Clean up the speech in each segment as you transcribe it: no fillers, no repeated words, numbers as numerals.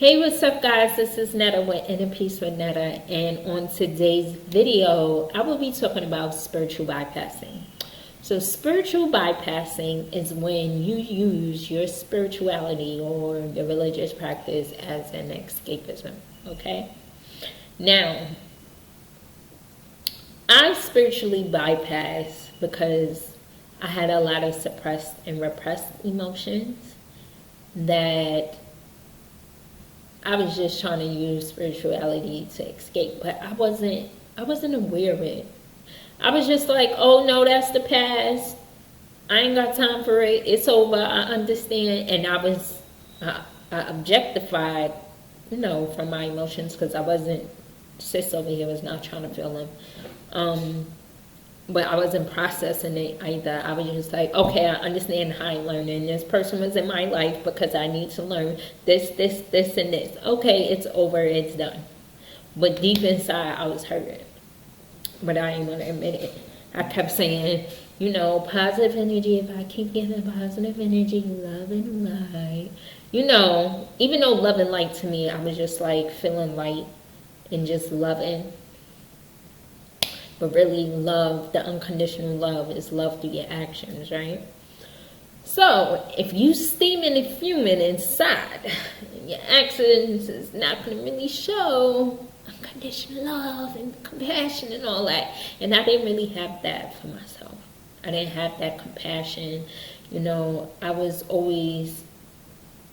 Hey, what's up, guys? This is Netta with Inner Peace with Netta, and on today's video, I will be talking about spiritual bypassing. So, spiritual bypassing is when you use your spirituality or your religious practice as an escapism. Okay? Now, I spiritually bypass because I had a lot of suppressed and repressed emotions that I was just trying to use spirituality to escape, but I wasn't aware of it. I was just like, oh no, that's the past. I ain't got time for it. It's over. I understand. And I objectified, from my emotions because I wasn't, sis over here was not trying to feel them. But I wasn't processing it either. I was just like, okay, I understand how I'm learning. This person was in my life because I need to learn this, and this. Okay, it's over, it's done. But deep inside, I was hurting. But I didn't want to admit it. I kept saying, positive energy. If I keep getting positive energy, love and light. Even though love and light to me, I was just like feeling light and just loving. But really, love, the unconditional love, is love through your actions, right? So, if you steaming and fuming inside, your actions is not going to really show unconditional love and compassion and all that. And I didn't really have that for myself. I didn't have that compassion. I was always,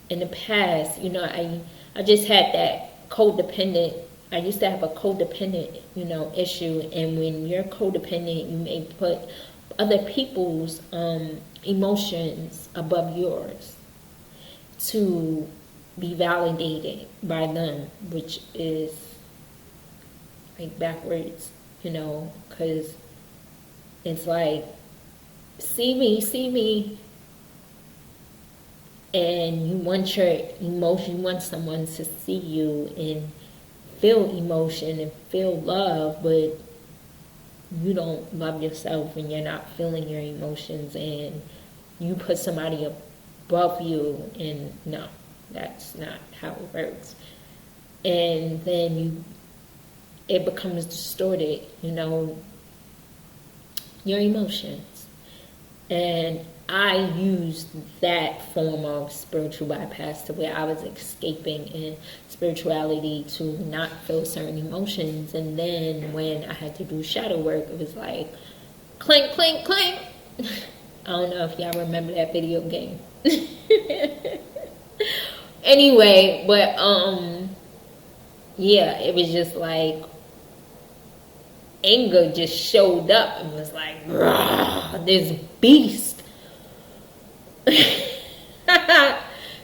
in the past, I just had that codependent. I used to have a codependent, issue. And when you're codependent, you may put other people's emotions above yours to be validated by them, which is like backwards, because it's like, see me, and you want your emotion, you want someone to see you and feel emotion and feel love, but you don't love yourself and you're not feeling your emotions, and you put somebody above you, and no, that's not how it works. And then it becomes distorted, your emotions. And I used that form of spiritual bypass to where I was escaping in spirituality to not feel certain emotions. And then when I had to do shadow work, it was like, clink, clink, clink. I don't know if y'all remember that video game. Anyway, but yeah, it was just like anger just showed up and was like, this beast.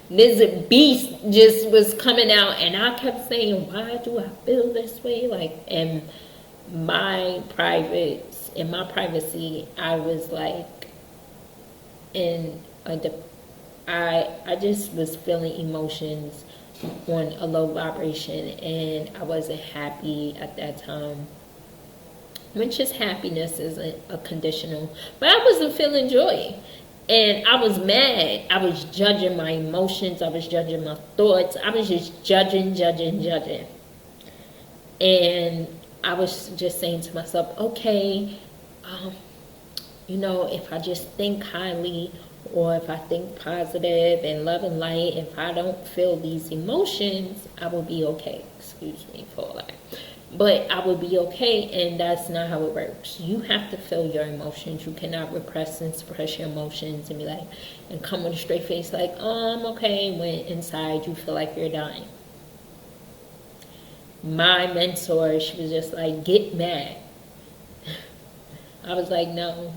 This beast just was coming out, and I kept saying, why do I feel this way? Like, in my privacy, I was like I just was feeling emotions on a low vibration, and I wasn't happy at that time. Which is, happiness isn't a conditional, but I wasn't feeling joy. And I was mad. I was judging my emotions. I was judging my thoughts. I was just judging. And I was just saying to myself, okay, if I just think highly, or if I think positive and love and light, if I don't feel these emotions, I will be okay. Excuse me for all that. But I will be okay, and that's not how it works. You have to feel your emotions. You cannot repress and suppress your emotions and be like, and come with a straight face like, oh, I'm okay, when inside you feel like you're dying. My mentor, she was just like, get mad. I was like, no.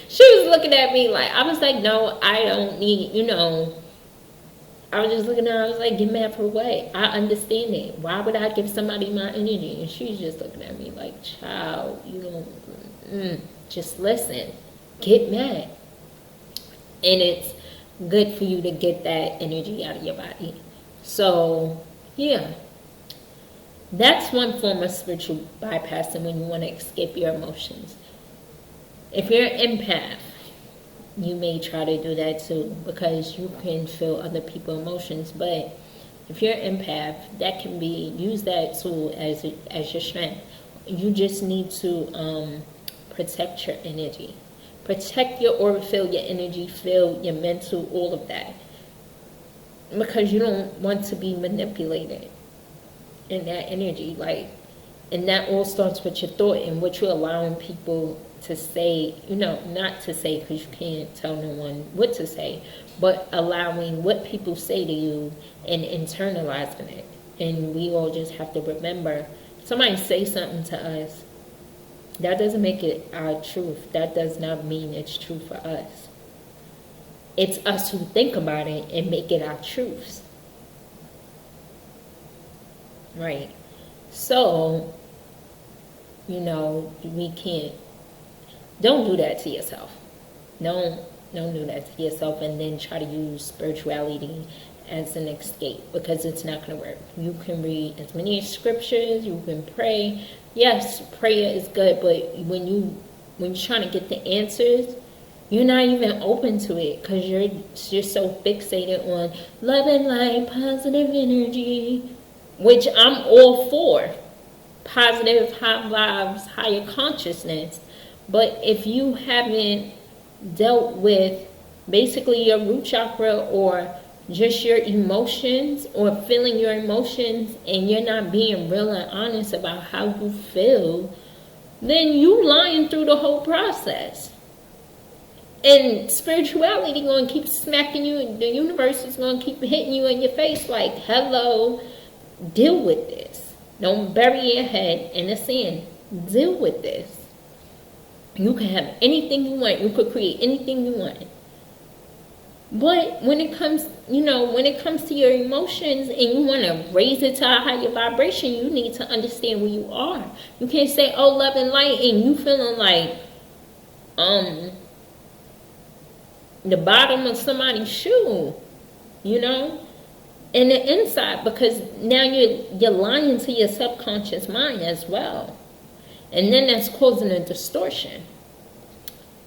She was looking at me like, I was like, no, I don't need, I was just looking at her, I was like, get mad for what? I understand it. Why would I give somebody my energy? And she's just looking at me like, child, just listen. Get mad. And it's good for you to get that energy out of your body. So, yeah. That's one form of spiritual bypassing when you want to escape your emotions. If you're an empath, you may try to do that too, because you can feel other people's emotions. But if you're an empath, that can be, use that tool as your strength. You just need to protect your energy. Protect your aura field, your energy field, your mental, all of that. Because you don't want to be manipulated in that energy. Like, and that all starts with your thought and what you're allowing people to say, not to say, because you can't tell no one what to say, but allowing what people say to you and internalizing it. And we all just have to remember, somebody say something to us, that doesn't make it our truth. That does not mean it's true for us. It's us who think about it and make it our truths. Right. So, we can't, don't do that to yourself. Don't do that to yourself and then try to use spirituality as an escape, because it's not going to work. You can read as many scriptures, you can pray. Yes, prayer is good, but when you're trying to get the answers, you're not even open to it, because you're so fixated on love and light, positive energy, which I'm all for. Positive, high vibes, higher consciousness. But if you haven't dealt with basically your root chakra, or just your emotions, or feeling your emotions, and you're not being real and honest about how you feel, then you lying through the whole process. And spirituality going to keep smacking you, and the universe is going to keep hitting you in your face like, hello, deal with this. Don't bury your head in the sand. Deal with this. You can have anything you want. You could create anything you want. But when it comes to your emotions and you want to raise it to a higher vibration, you need to understand where you are. You can't say, oh, love and light, and you feeling like the bottom of somebody's shoe, and the inside, because now you're lying to your subconscious mind as well. And then that's causing a distortion.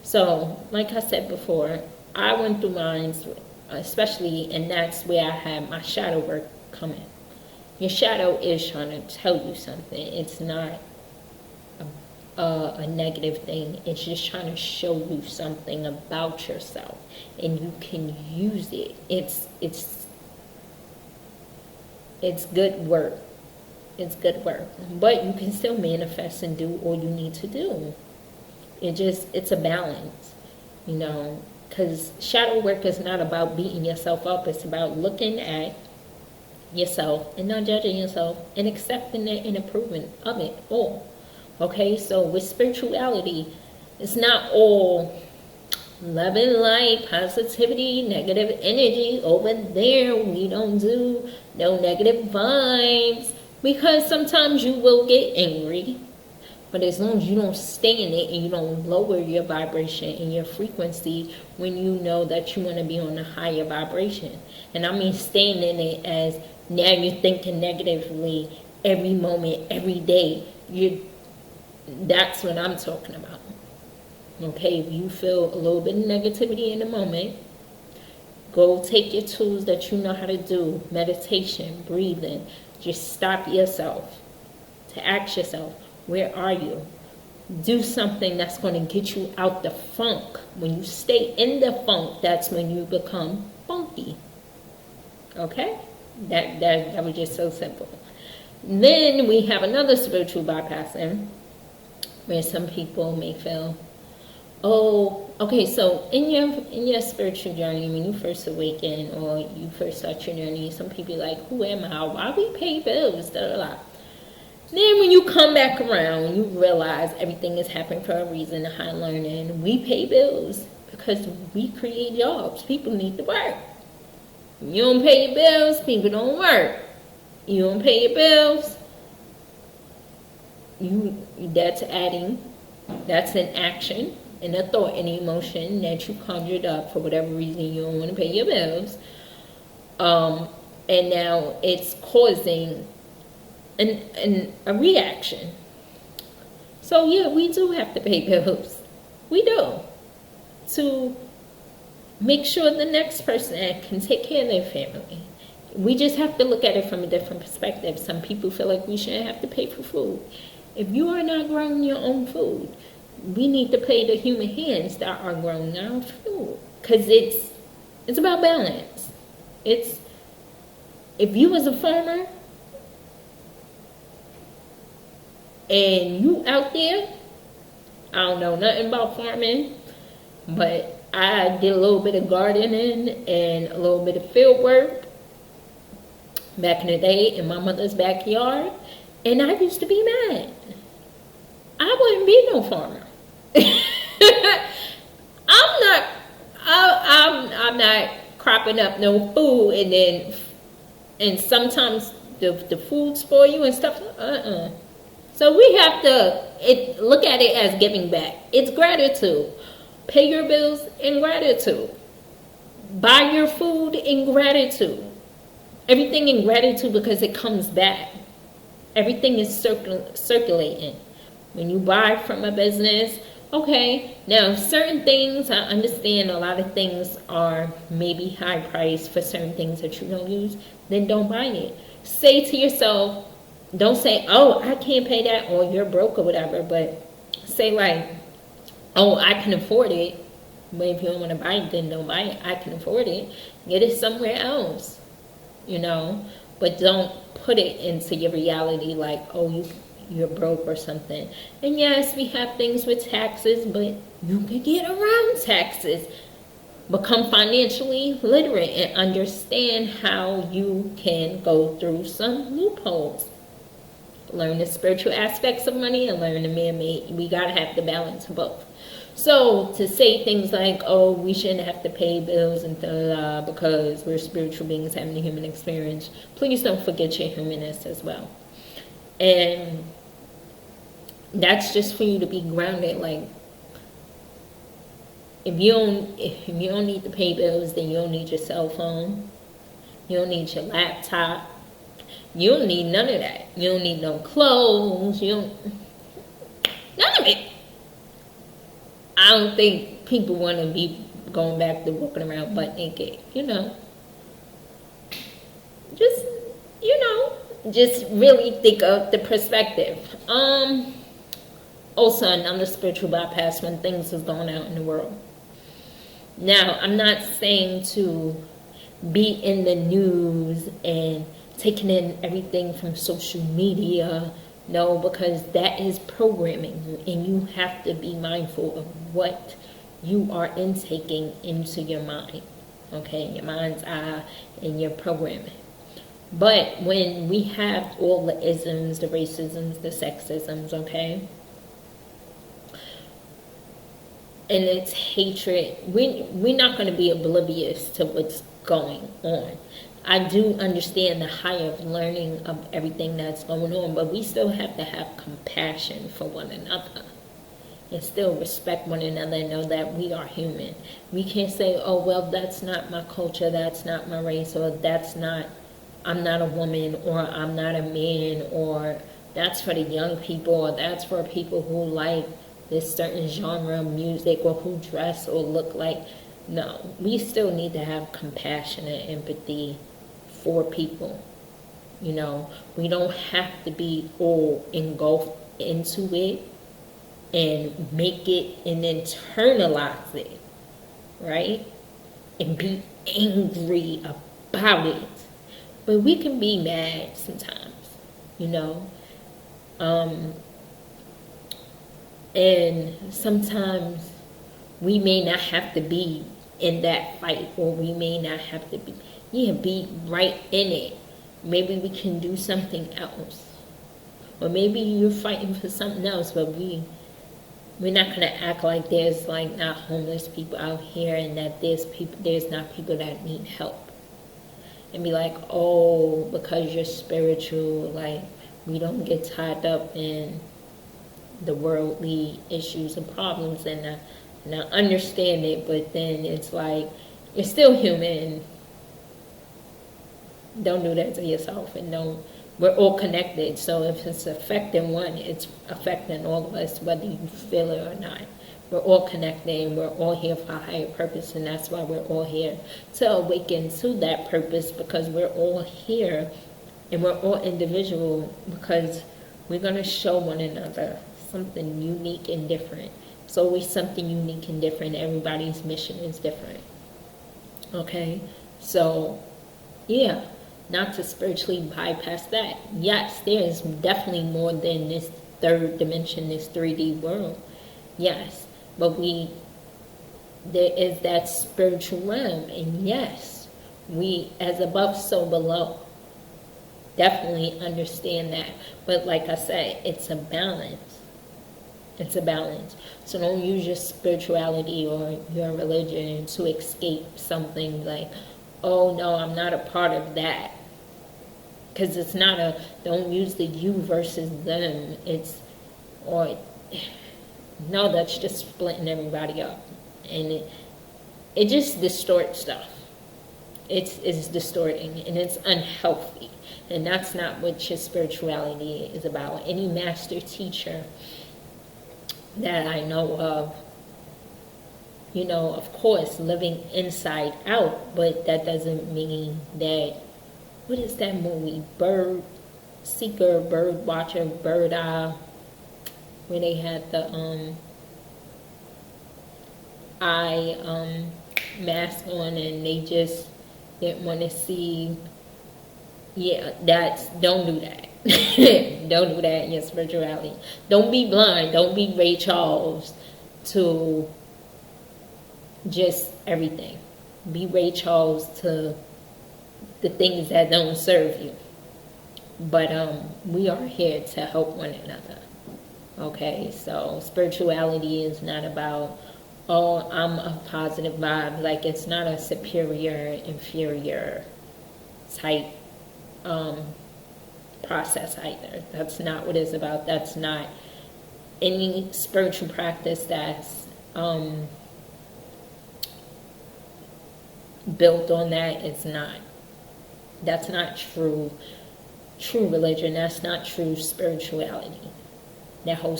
So, like I said before, I went through mine, especially, and that's where I had my shadow work coming. Your shadow is trying to tell you something. It's not a negative thing. It's just trying to show you something about yourself, and you can use it. It's good work. It's good work. But you can still manifest and do all you need to do. It's a balance, because shadow work is not about beating yourself up. It's about looking at yourself and not judging yourself and accepting it and approving of it all. Okay, so with spirituality, it's not all love and light, positivity, negative energy over there. We don't do no negative vibes, because sometimes you will get angry. But as long as you don't stay in it and you don't lower your vibration and your frequency when you know that you want to be on a higher vibration. And I mean staying in it as now you're thinking negatively every moment, every day. That's what I'm talking about. Okay, if you feel a little bit of negativity in the moment, go take your tools that you know how to do, meditation, breathing. Just stop yourself to ask yourself, where are you? Do something that's going to get you out the funk. When you stay in the funk, that's when you become funky. Okay? That was just so simple. Then we have another spiritual bypassing, where some people may feel, oh, okay, so in your spiritual journey, when you first awaken or you first start your journey, some people are like, who am I? Why we pay bills? Da, da, da. Then when you come back around, you realize everything is happening for a reason, high learning. We pay bills because we create jobs. People need to work. You don't pay your bills, people don't work. You don't pay your bills, that's an action and a thought and emotion that you conjured up for whatever reason you don't want to pay your bills. And now it's causing a reaction. So yeah, we do have to pay bills. We do. To make sure the next person can take care of their family. We just have to look at it from a different perspective. Some people feel like we shouldn't have to pay for food. If you are not growing your own food, we need to pay the human hands that are growing our food. Because it's about balance. If you was a farmer and you out there, I don't know nothing about farming, but I did a little bit of gardening and a little bit of field work back in the day in my mother's backyard, and I used to be mad. I wouldn't be no farmer. I'm not cropping up no food, and sometimes the food spoil you and stuff. So we have to look at it as giving back. It's gratitude. Pay your bills in gratitude. Buy your food in gratitude. Everything in gratitude, because it comes back. Everything is circulating. When you buy from a business, okay, now certain things, I understand a lot of things are maybe high priced for certain things that you don't use, then don't buy it. Say to yourself, don't say, oh, I can't pay that, or you're broke or whatever, but say like, oh, I can afford it. But if you don't want to buy it, then don't buy it. I can afford it. Get it somewhere else, but don't put it into your reality like, oh, you're broke or something. And yes, we have things with taxes, but you can get around taxes. Become financially literate and understand how you can go through some loopholes. Learn the spiritual aspects of money and learn the man-made. We got to have the balance of both. So to say things like, oh, we shouldn't have to pay bills and because we're spiritual beings having a human experience, please don't forget your humanness as well. And that's just for you to be grounded. Like, if you don't need to pay bills, then you don't need your cell phone. You don't need your laptop. You don't need none of that. You don't need no clothes. None of it. I don't think people want to be going back to walking around butt naked, Just really think of the perspective. Also, another spiritual bypass when things is going out in the world. Now, I'm not saying to be in the news and taking in everything from social media. No, because that is programming, and you have to be mindful of what you are intaking into your mind, okay, your mind's eye and your programming. But when we have all the isms, the racisms, the sexisms, okay, and it's hatred, we're not going to be oblivious to what's going on. I do understand the higher learning of everything that's going on, but we still have to have compassion for one another and still respect one another and know that we are human. We can't say, oh, well, that's not my culture, that's not my race, or I'm not a woman, or I'm not a man, or that's for the young people, or that's for people who like this certain genre of music, or who dress or look like. No, we still need to have compassion and empathy for people. We don't have to be all engulfed into it and make it and internalize it, right? And be angry about it. But we can be mad sometimes, and sometimes we may not have to be in that fight, or we may not have to be right in it. Maybe we can do something else, or maybe you're fighting for something else, but we're not going to act like there's like not homeless people out here, and that there's not people that need help, and be like, oh, because you're spiritual, like, we don't get tied up in the worldly issues and problems, and I understand it, but then it's like, you're still human. Don't do that to yourself, and we're all connected, so if it's affecting one, it's affecting all of us, whether you feel it or not. We're all connected and we're all here for a higher purpose, and that's why we're all here to awaken to that purpose, because we're all here and we're all individual, because we're going to show one another something unique and different. It's always something unique and different. Everybody's mission is different. Okay? So, yeah, not to spiritually bypass that. Yes, there is definitely more than this third dimension, this 3D world. Yes. But there is that spiritual realm, and yes, we, as above, so below. Definitely understand that. But like I said, it's a balance. It's a balance. So don't use your spirituality or your religion to escape something like, oh no, I'm not a part of that. Because it's not don't use the you versus them. No, that's just splitting everybody up. And it just distorts stuff. It's distorting, and it's unhealthy. And that's not what your spirituality is about. Any master teacher that I know of, of course, living inside out, but that doesn't mean that, what is that movie? Bird Seeker, Bird Watcher, Bird Eye, where they had the eye mask on, and they just didn't want to see. Yeah, don't do that. Don't do that in your spirituality. Don't be blind. Don't be Ray Charles to just everything. Be Ray Charles to the things that don't serve you. But we are here to help one another. Okay, so spirituality is not about, oh, I'm a positive vibe. Like, it's not a superior, inferior type process either. That's not what it's about. That's not any spiritual practice that's built on that. It's not. That's not true religion. That's not true spirituality. That whole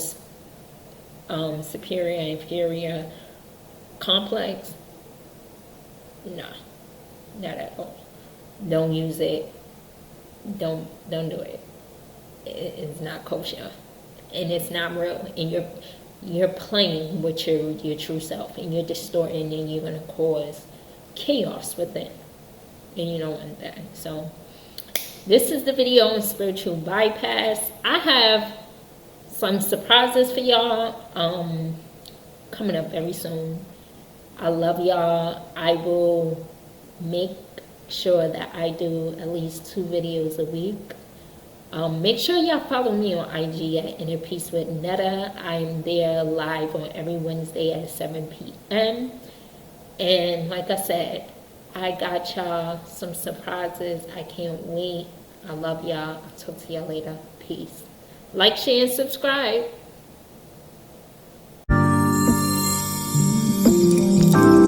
superior, inferior complex, no, not at all. Don't use it. Don't do it. It's not kosher, and it's not real. And you're playing with your true self, and you're distorting, and you're gonna cause chaos within, and you don't want that. So this is the video on spiritual bypass. I have some surprises for y'all coming up very soon. I love y'all. I will make sure that I do at least 2 videos a week. Make sure y'all follow me on IG at Inner Peace with Netta. I'm there live on every Wednesday at 7 p.m. And like I said, I got y'all some surprises. I can't wait. I love y'all. I'll talk to y'all later. Peace. Like, share, and subscribe.